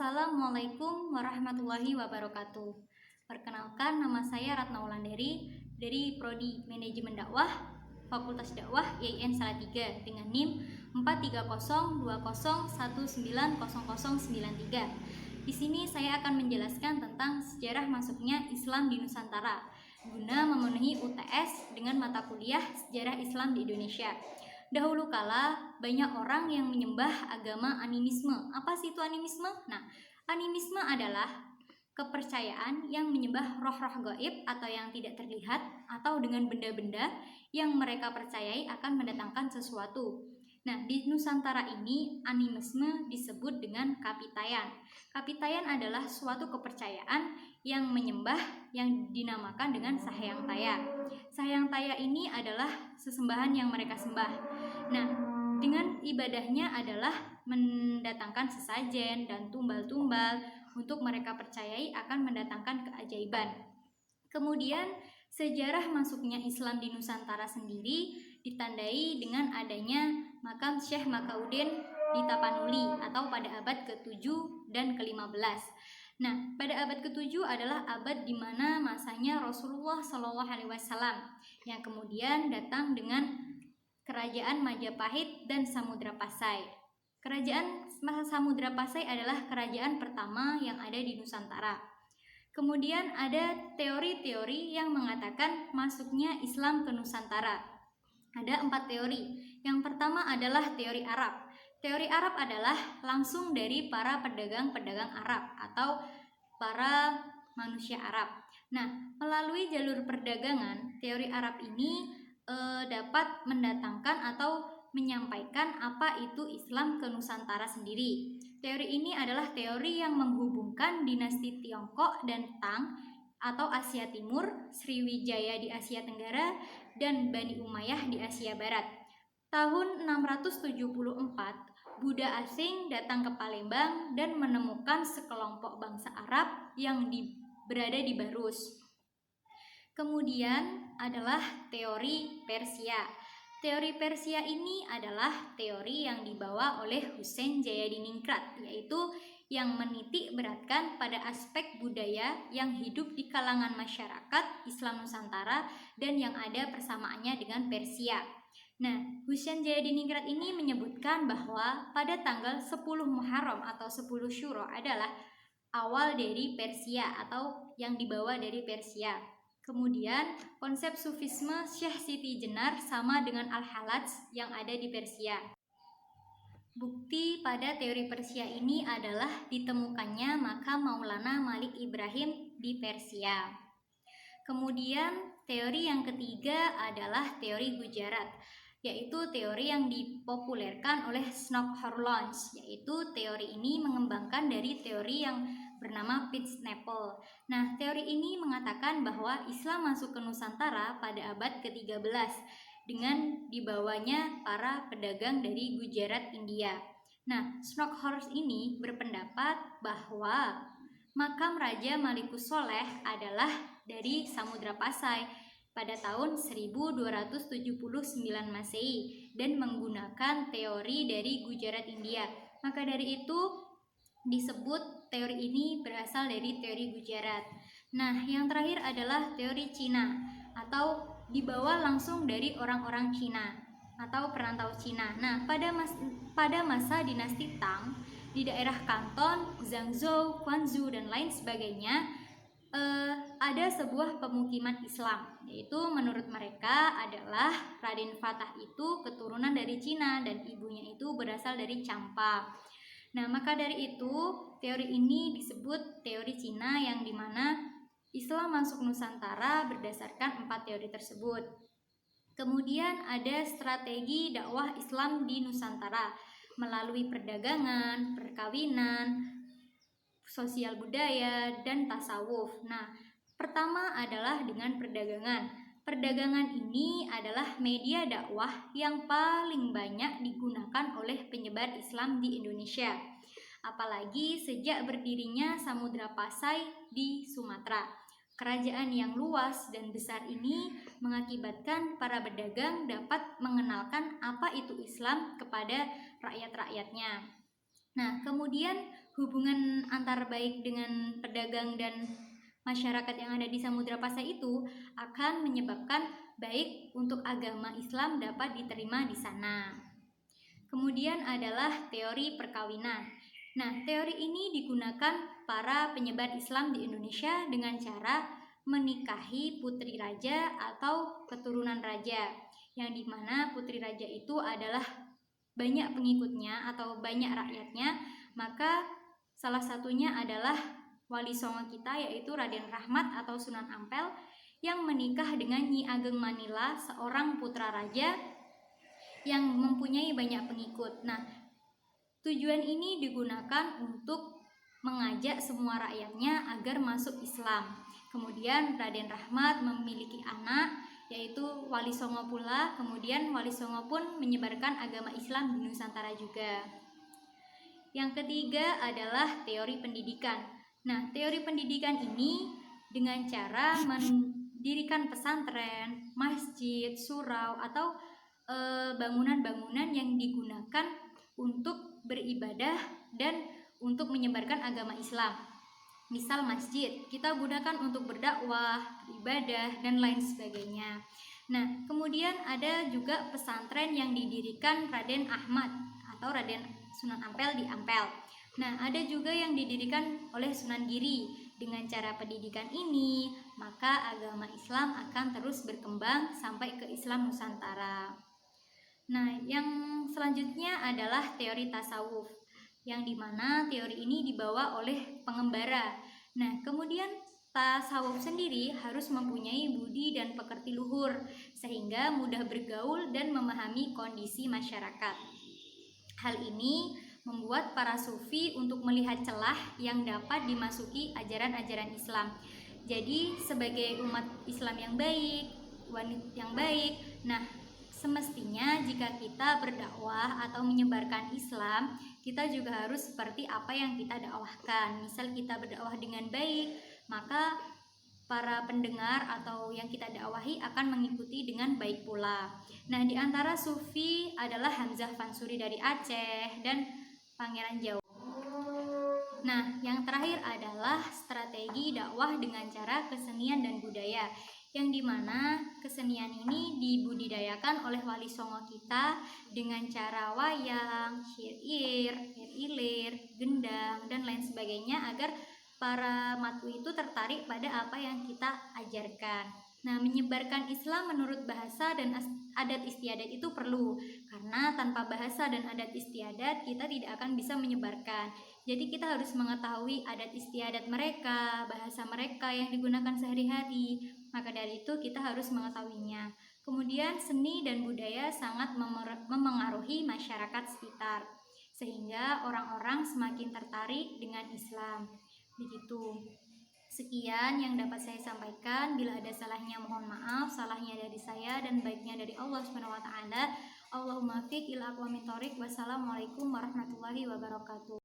Assalamualaikum warahmatullahi wabarakatuh. Perkenalkan, nama saya Ratna Wulandari dari Prodi Manajemen Dakwah, Fakultas Dakwah IAIN Salatiga dengan NIM 43020190093. Di sini saya akan menjelaskan tentang sejarah masuknya Islam di Nusantara guna memenuhi UTS dengan mata kuliah Sejarah Islam di Indonesia. Dahulu kala, banyak orang yang menyembah agama animisme. Apa sih itu animisme? Nah, animisme adalah kepercayaan yang menyembah roh-roh gaib atau yang tidak terlihat atau dengan benda-benda yang mereka percayai akan mendatangkan sesuatu. Nah, di Nusantara ini animisme disebut dengan kapitayan. Kapitayan adalah suatu kepercayaan yang menyembah yang dinamakan dengan Sahyang Taya. Sahyang Taya ini adalah sesembahan yang mereka sembah. Nah, dengan ibadahnya adalah mendatangkan sesajen dan tumbal-tumbal untuk mereka percayai akan mendatangkan keajaiban. Kemudian, sejarah masuknya Islam di Nusantara sendiri ditandai dengan adanya makam Syekh Makauddin di Tapanuli atau pada abad ke-7 dan ke-15. Nah, pada abad ke-7 adalah abad di mana masanya Rasulullah SAW yang kemudian datang dengan Kerajaan Majapahit dan Samudra Pasai. Kerajaan Samudra Pasai adalah kerajaan pertama yang ada di Nusantara. Kemudian ada teori-teori yang mengatakan masuknya Islam ke Nusantara. Ada 4 teori. Yang pertama adalah teori Arab. Teori Arab adalah langsung dari para pedagang-pedagang Arab atau para manusia Arab. Nah, melalui jalur perdagangan, teori Arab ini dapat mendatangkan atau menyampaikan apa itu Islam ke Nusantara sendiri. Teori ini adalah teori yang menghubungkan dinasti Tiongkok dan Tang atau Asia Timur, Sriwijaya di Asia Tenggara, dan Bani Umayyah di Asia Barat. Tahun 674, Buddha asing datang ke Palembang dan menemukan sekelompok bangsa Arab yang berada di Barus. Kemudian adalah teori Persia. Teori Persia ini adalah teori yang dibawa oleh Husain Jayadiningrat, yaitu yang menitik beratkan pada aspek budaya yang hidup di kalangan masyarakat Islam Nusantara dan yang ada persamaannya dengan Persia. Nah, Husain Jayadiningrat ini menyebutkan bahwa pada tanggal 10 Muharram atau 10 Syuro adalah awal dari Persia atau yang dibawa dari Persia. Kemudian, konsep Sufisme Syekh Siti Jenar sama dengan Al-Halaj yang ada di Persia. Bukti pada teori Persia ini adalah ditemukannya makam Maulana Malik Ibrahim di Persia. Kemudian, teori yang ketiga adalah teori Gujarat, yaitu teori yang dipopulerkan oleh Snodhorlons, yaitu teori ini mengembangkan dari teori yang bernama Pitts-Nepel. Nah, teori ini mengatakan bahwa Islam masuk ke Nusantara pada abad ke-13 dengan dibawanya para pedagang dari Gujarat, India. Nah, Snodhorlons ini berpendapat bahwa makam Raja Malikus Soleh adalah dari Samudra Pasai pada tahun 1279 Masehi dan menggunakan teori dari Gujarat, India. Maka dari itu disebut teori ini berasal dari teori Gujarat. Nah, yang terakhir adalah teori Cina atau dibawa langsung dari orang-orang Cina atau perantau Cina. Nah, pada masa dinasti Tang di daerah Kanton, Guangzhou, Quanzhou dan lain sebagainya ada sebuah pemukiman Islam, yaitu menurut mereka adalah Raden Fatah itu keturunan dari Cina dan ibunya itu berasal dari Champa. Nah, maka dari itu teori ini disebut teori Cina yang dimana Islam masuk Nusantara berdasarkan 4 teori tersebut. Kemudian ada strategi dakwah Islam di Nusantara melalui perdagangan, perkawinan, sosial budaya, dan tasawuf. Nah, pertama adalah dengan perdagangan. Perdagangan ini adalah media dakwah yang paling banyak digunakan oleh penyebar Islam di Indonesia. Apalagi sejak berdirinya Samudra Pasai di Sumatera. Kerajaan yang luas dan besar ini mengakibatkan para pedagang dapat mengenalkan apa itu Islam kepada rakyat-rakyatnya. Nah, kemudian hubungan antar baik dengan pedagang dan masyarakat yang ada di Samudra Pasai itu akan menyebabkan baik untuk agama Islam dapat diterima di sana. Kemudian adalah teori perkawinan. Nah, teori ini digunakan para penyebar Islam di Indonesia dengan cara menikahi putri raja atau keturunan raja, yang dimana putri raja itu adalah banyak pengikutnya atau banyak rakyatnya, maka salah satunya adalah Wali Songo kita, yaitu Raden Rahmat atau Sunan Ampel, yang menikah dengan Nyi Ageng Manila, seorang putra raja yang mempunyai banyak pengikut. Nah, tujuan ini digunakan untuk mengajak semua rakyatnya agar masuk Islam. Kemudian Raden Rahmat memiliki anak, yaitu Wali Songo pula. Kemudian Wali Songo pun menyebarkan agama Islam di Nusantara juga. Yang ketiga adalah teori pendidikan. Nah, teori pendidikan ini dengan cara mendirikan pesantren, masjid, surau, atau bangunan-bangunan yang digunakan untuk beribadah dan untuk menyebarkan agama Islam. Misal masjid, kita gunakan untuk berdakwah, beribadah, dan lain sebagainya. Nah, kemudian ada juga pesantren yang didirikan Raden Ahmad atau Raden Sunan Ampel di Ampel. Nah, ada juga yang didirikan oleh Sunan Giri. Dengan cara pendidikan ini, maka agama Islam akan terus berkembang sampai ke Islam Nusantara. Nah, yang selanjutnya adalah teori tasawuf, yang dimana teori ini dibawa oleh pengembara. Nah, kemudian tasawuf sendiri harus mempunyai budi dan pekerti luhur, sehingga mudah bergaul dan memahami kondisi masyarakat. Hal ini membuat para sufi untuk melihat celah yang dapat dimasuki ajaran-ajaran Islam. Jadi sebagai umat Islam yang baik, wanita yang baik, nah semestinya jika kita berdakwah atau menyebarkan Islam, kita juga harus seperti apa yang kita dakwahkan. Misal kita berdakwah dengan baik, maka para pendengar atau yang kita dakwahi akan mengikuti dengan baik pula. Nah, di antara sufi adalah Hamzah Fansuri dari Aceh dan Pangeran Jawa. Nah, yang terakhir adalah strategi dakwah dengan cara kesenian dan budaya, yang dimana kesenian ini dibudidayakan oleh Wali Songo kita dengan cara wayang, syair, ilir, gendang, dan lain sebagainya agar para matu itu tertarik pada apa yang kita ajarkan. Nah, menyebarkan Islam menurut bahasa dan adat istiadat itu perlu, karena tanpa bahasa dan adat istiadat kita tidak akan bisa menyebarkan. Jadi kita harus mengetahui adat istiadat mereka, bahasa mereka yang digunakan sehari-hari. Maka dari itu kita harus mengetahuinya. Kemudian seni dan budaya sangat memengaruhi masyarakat sekitar, sehingga orang-orang semakin tertarik dengan Islam. Begitu. Sekian yang dapat saya sampaikan. Bila ada salahnya mohon maaf. Salahnya dari saya dan baiknya dari Allah Subhanahu wa taala. Allahumma fiq ila aqwamit thoriq. Wassalamualaikum warahmatullahi wabarakatuh.